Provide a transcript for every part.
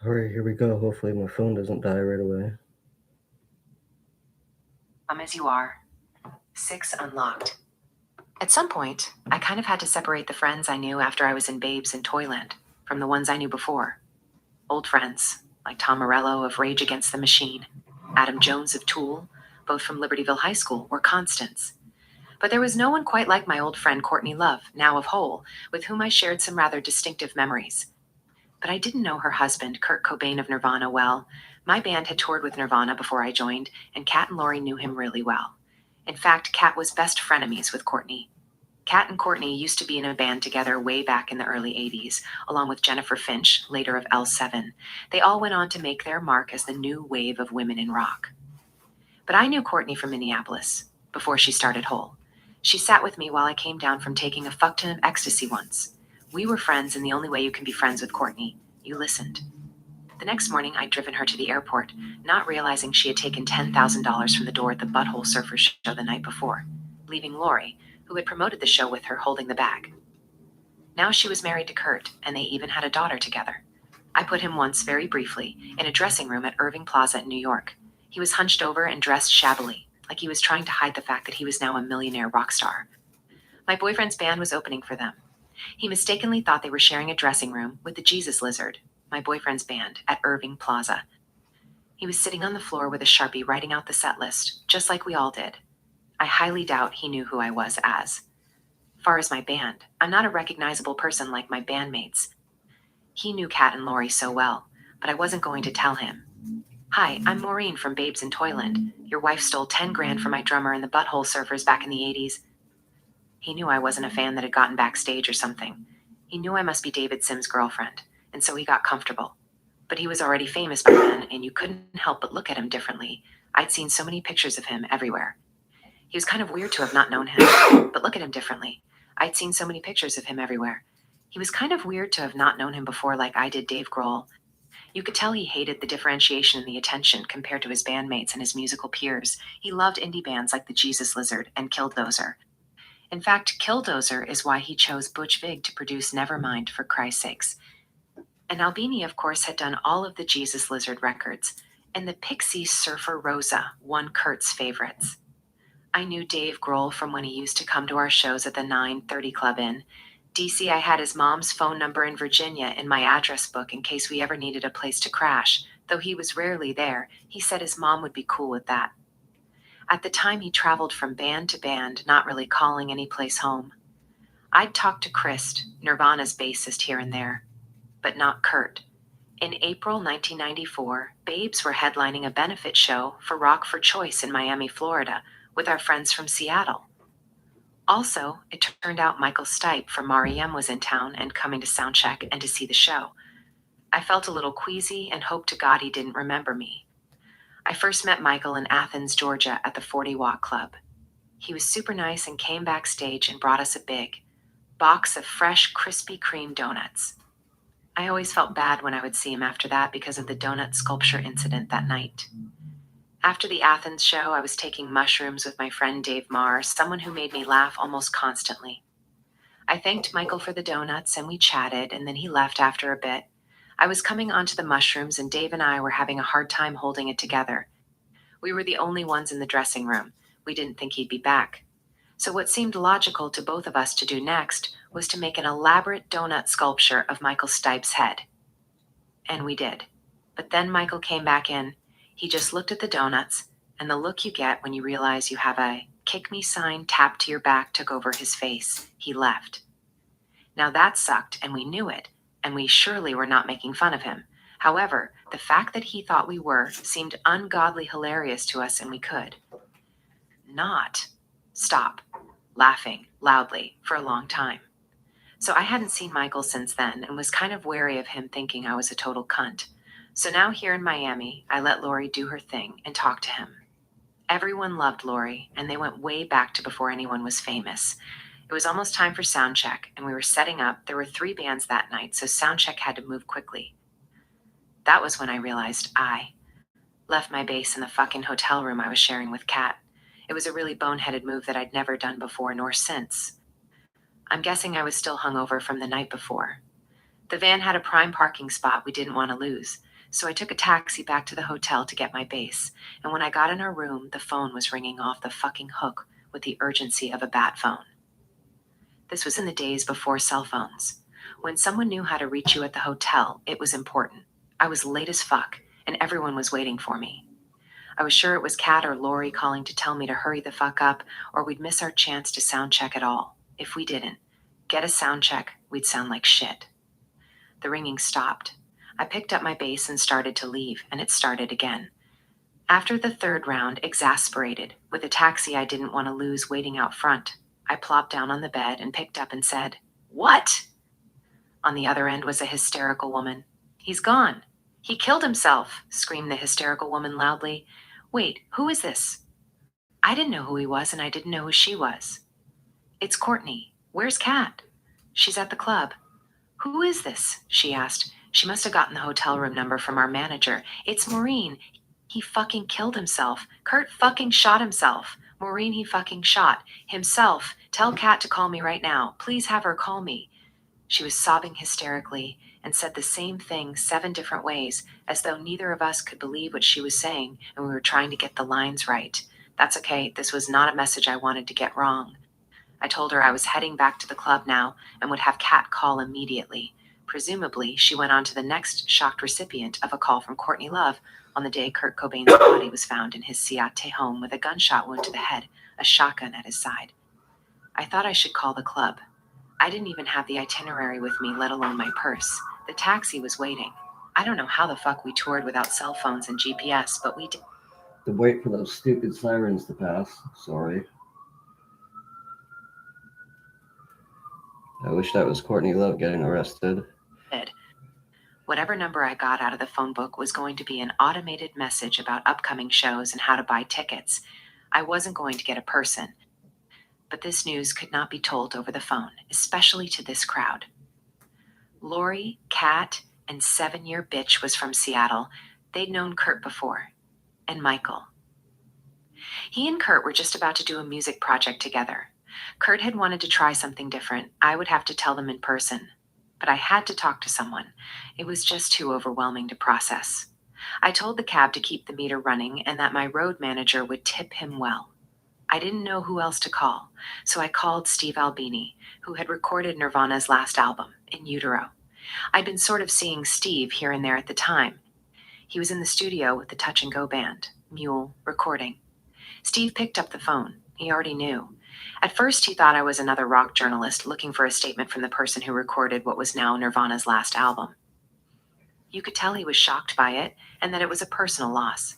Alright, here we go. Hopefully my phone doesn't die right away. Come as you are. 6 unlocked. At some point, I kind of had to separate the friends I knew after I was in Babes in Toyland from the ones I knew before. Old friends, like Tom Morello of Rage Against the Machine, Adam Jones of Tool, both from Libertyville High School, were constants. But there was no one quite like my old friend Courtney Love, now of Hole, with whom I shared some rather distinctive memories. But I didn't know her husband, Kurt Cobain of Nirvana, well. My band had toured with Nirvana before I joined, and Kat and Lori knew him really well. In fact, Kat was best frenemies with Courtney. Kat and Courtney used to be in a band together way back in the early 80s, along with Jennifer Finch, later of L7. They all went on to make their mark as the new wave of women in rock. But I knew Courtney from Minneapolis, before she started Hole. She sat with me while I came down from taking a fuck ton of ecstasy once. We were friends, and the only way you can be friends with Courtney, you listened. The next morning, I'd driven her to the airport, not realizing she had taken $10,000 from the door at the Butthole Surfers show the night before, leaving Lori, who had promoted the show with her, holding the bag. Now she was married to Kurt, and they even had a daughter together. I put him once, very briefly, in a dressing room at Irving Plaza in New York. He was hunched over and dressed shabbily, like he was trying to hide the fact that he was now a millionaire rock star. My boyfriend's band was opening for them. He mistakenly thought they were sharing a dressing room with the Jesus Lizard, my boyfriend's band, at Irving Plaza. He was sitting on the floor with a Sharpie writing out the set list, just like we all did. I highly doubt he knew who I was as. Far as my band, I'm not a recognizable person like my bandmates. He knew Kat and Lori so well, but I wasn't going to tell him. Hi, I'm Maureen from Babes in Toyland. Your wife stole 10 grand from my drummer in the Butthole Surfers back in the 80s. He knew I wasn't a fan that had gotten backstage or something. He knew I must be David Sim's girlfriend, and so he got comfortable. But he was already famous by then, and you couldn't help but look at him differently. I'd seen so many pictures of him everywhere. He was kind of weird to have not known him, but look at him differently. I'd seen so many pictures of him everywhere. He was kind of weird to have not known him before like I did Dave Grohl. You could tell he hated the differentiation and the attention compared to his bandmates and his musical peers. He loved indie bands like the Jesus Lizard and Killdozer. In fact, Killdozer is why he chose Butch Vig to produce Nevermind, for Christ's sakes. And Albini, of course, had done all of the Jesus Lizard records, and the Pixies' Surfer Rosa, one Kurt's favorites. I knew Dave Grohl from when he used to come to our shows at the 930 Club in DC. I had his mom's phone number in Virginia in my address book in case we ever needed a place to crash. Though he was rarely there, he said his mom would be cool with that. At the time, he traveled from band to band, not really calling any place home. I'd talked to Chris, Nirvana's bassist, here and there, but not Kurt. In April 1994, Babes were headlining a benefit show for Rock for Choice in Miami, Florida, with our friends from Seattle. Also, it turned out Michael Stipe from REM was in town and coming to soundcheck and to see the show. I felt a little queasy and hoped to God he didn't remember me. I first met Michael in Athens, Georgia at the 40 Watt Club. He was super nice and came backstage and brought us a big box of fresh Krispy Kreme donuts. I always felt bad when I would see him after that because of the donut sculpture incident that night. After the Athens show, I was taking mushrooms with my friend Dave Marr, someone who made me laugh almost constantly. I thanked Michael for the donuts and we chatted, and then he left after a bit. I was coming onto the mushrooms, and Dave and I were having a hard time holding it together. We were the only ones in the dressing room. We didn't think he'd be back. So what seemed logical to both of us to do next was to make an elaborate donut sculpture of Michael Stipe's head. And we did. But then Michael came back in. He just looked at the donuts, and the look you get when you realize you have a kick me sign tapped to your back took over his face. He left. Now that sucked, and we knew it, and we surely were not making fun of him. However, the fact that he thought we were seemed ungodly hilarious to us, and we could not stop laughing loudly for a long time. So I hadn't seen Michael since then and was kind of wary of him thinking I was a total cunt. So now here in Miami, I let Lori do her thing and talk to him. Everyone loved Lori, and they went way back to before anyone was famous. It was almost time for soundcheck, and we were setting up. There were 3 bands that night, so soundcheck had to move quickly. That was when I realized I left my bass in the fucking hotel room I was sharing with Kat. It was a really boneheaded move that I'd never done before nor since. I'm guessing I was still hungover from the night before. The van had a prime parking spot we didn't want to lose, So I took a taxi back to the hotel to get my base, and when I got in our room, the phone was ringing off the fucking hook with the urgency of a bat phone. This was in the days before cell phones. When someone knew how to reach you at the hotel, it was important. I was late as fuck, and everyone was waiting for me. I was sure it was Kat or Lori calling to tell me to hurry the fuck up, or we'd miss our chance to sound check at all. If we didn't get a sound check, we'd sound like shit. The ringing stopped. I picked up my bass and started to leave, and it started again. After the third round, exasperated, with a taxi I didn't want to lose waiting out front, I plopped down on the bed and picked up and said, "What?" On the other end was a hysterical woman. "He's gone. He killed himself," screamed the hysterical woman loudly. "Wait, who is this?" I didn't know who he was, and I didn't know who she was. "It's Courtney. Where's Kat?" "She's at the club." "Who is this?" she asked. She must have gotten the hotel room number from our manager. "It's Maureen. He fucking killed himself. Kurt fucking shot himself. Maureen, he fucking shot himself. Tell Kat to call me right now. Please have her call me." She was sobbing hysterically and said the same thing 7 different ways, as though neither of us could believe what she was saying and we were trying to get the lines right. That's okay. This was not a message I wanted to get wrong. I told her I was heading back to the club now and would have Kat call immediately. Presumably, she went on to the next shocked recipient of a call from Courtney Love on the day Kurt Cobain's body was found in his Seattle home with a gunshot wound to the head, a shotgun at his side. I thought I should call the club. I didn't even have the itinerary with me, let alone my purse. The taxi was waiting. I don't know how the fuck we toured without cell phones and GPS, but we did. To wait for those stupid sirens to pass. Sorry. I wish that was Courtney Love getting arrested. Whatever number I got out of the phone book was going to be an automated message about upcoming shows and how to buy tickets. I wasn't going to get a person. But this news could not be told over the phone, especially to this crowd. Lori, Kat, and 7-year bitch was from Seattle. They'd known Kurt before. And Michael. He and Kurt were just about to do a music project together. Kurt had wanted to try something different. I would have to tell them in person. But I had to talk to someone. It was just too overwhelming to process. I told the cab to keep the meter running and that my road manager would tip him well. I didn't know who else to call, so I called Steve Albini, who had recorded Nirvana's last album, In Utero. I'd been sort of seeing Steve here and there at the time. He was in the studio with the Touch and Go band, Mule, recording. Steve picked up the phone. He already knew. At first, he thought I was another rock journalist looking for a statement from the person who recorded what was now Nirvana's last album. You could tell he was shocked by it and that it was a personal loss.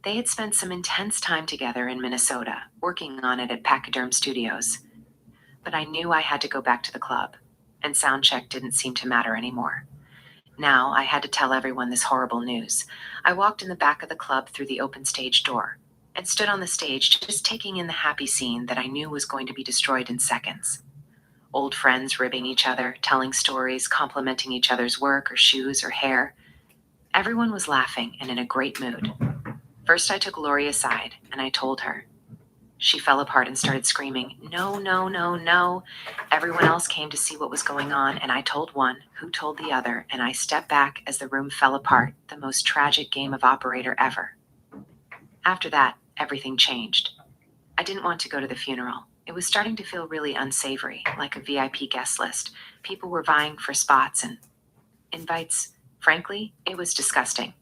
They had spent some intense time together in Minnesota, working on it at Pachyderm Studios. But I knew I had to go back to the club, and soundcheck didn't seem to matter anymore. Now I had to tell everyone this horrible news. I walked in the back of the club through the open stage door and stood on the stage just taking in the happy scene that I knew was going to be destroyed in seconds. Old friends ribbing each other, telling stories, complimenting each other's work or shoes or hair. Everyone was laughing and in a great mood. First, I took Lori aside, and I told her. She fell apart and started screaming, "No, no, no, no." Everyone else came to see what was going on, and I told one, who told the other, and I stepped back as the room fell apart, the most tragic game of operator ever. After that, everything changed. I didn't want to go to the funeral. It was starting to feel really unsavory, like a VIP guest list. People were vying for spots and invites. Frankly, it was disgusting.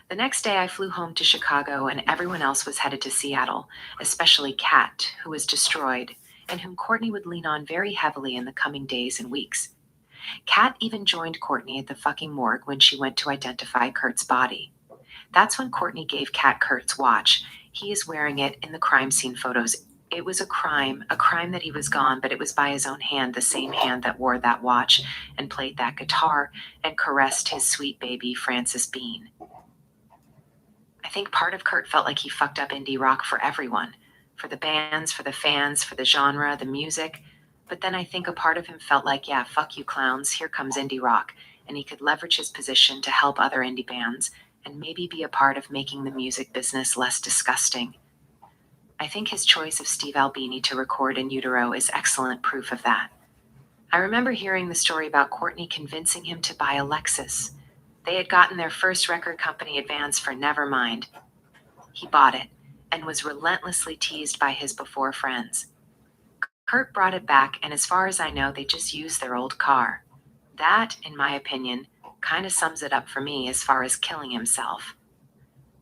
The next day I flew home to Chicago and everyone else was headed to Seattle, especially Kat, who was destroyed, and whom Courtney would lean on very heavily in the coming days and weeks. Kat even joined Courtney at the fucking morgue when she went to identify Kurt's body. That's when Courtney gave Kat Kurt's watch. He is wearing it in the crime scene photos. It was a crime that he was gone, but it was by his own hand, the same hand that wore that watch and played that guitar and caressed his sweet baby, Frances Bean. I think part of Kurt felt like he fucked up indie rock for everyone, for the bands, for the fans, for the genre, the music. But then I think a part of him felt like, yeah, fuck you clowns, here comes indie rock, and he could leverage his position to help other indie bands and maybe be a part of making the music business less disgusting. I think his choice of Steve Albini to record In Utero is excellent proof of that. I remember hearing the story about Courtney convincing him to buy a Lexus. They had gotten their first record company advance for Nevermind. He bought it and was relentlessly teased by his before friends. Kurt brought it back, and as far as I know, they just used their old car. That, in my opinion, kind of sums it up for me as far as killing himself.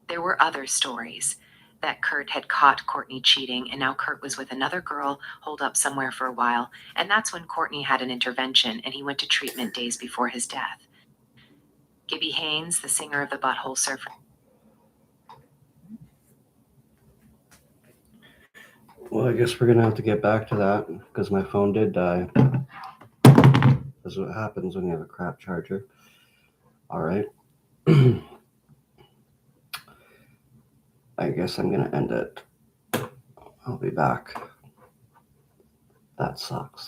There were other stories that Kurt had caught Courtney cheating, and now Kurt was with another girl holed up somewhere for a while, and that's when Courtney had an intervention and he went to treatment days before his death. Gibby Haynes, the singer of the Butthole Surfer. Well, I guess we're gonna have to get back to that because my phone did die. That's what happens when you have a crap charger. All right. I guess I'm gonna end it. I'll be back. That sucks.